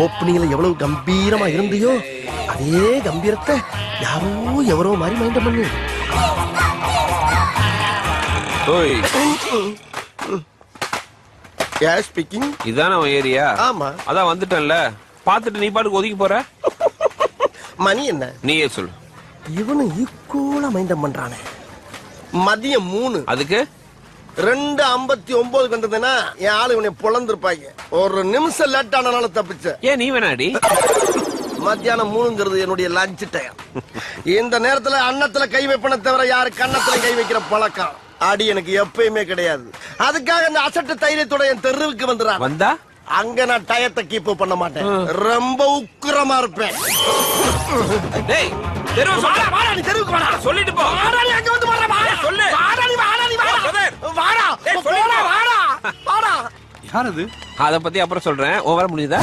ஓப்பனிங்ல எவ்வளவு கம்பீரமா இருந்தியோ அதே கம்பீரத்தை யாரோ எவரோ மாதிரி மைண்ட் பண்ணு. ஓய் யார் ஸ்பீக்கிங்? இதான உன் ஏரியா? ஆமா. அதான் வந்துட்டேன்ல, பாத்துட்டு நீ பாட்டுக்கு ஒதுக்கி போற. மணி என்ன? நீயே சொல்லு. இவனு ஈக்குவலா மைண்ட் பண்றானே. மதியம் 3. அதுக்கு 2:59 வந்ததுன்னா என் ஆளு இவனை பொழந்திருப்பாங்க. ஒரு நிமிஷம் லேட் ஆனால தப்பிச்ச. ஏன் நீ வேணாடி? மத்தியானம் 3ங்கிறது என்னுடைய லஞ்ச் டைம். இந்த நேரத்துல அன்னத்துல கை வைப்பன தவிர யாரு கன்னத்துல கை வைக்கிற பழக்கம் அடி எனக்கு எப்பயுமே கிடையாது. அதுக்காக அந்த அசட்டு தைரியத்தோட என் தெருவுக்கு வந்துடுறான். வந்தா அங்க நான் டயத்தை கீப் பண்ண மாட்டேன். ரொம்ப உக்கிரமா இருப்பேன். டேய் தெருவு வாடா வாடா, நீ தெருவுக்கு வாடா. சொல்லிட்டு போ. வாடா, நீ அங்க வந்து வாடா. சொல்லு. வாடா நீ வாடா நீ வாடா. வாடா. டேய் சொல்லுடா. வாடா. வாடா. யார் அது? அத பத்தி அப்புறம் சொல்றேன். ஓவர முடியுதா?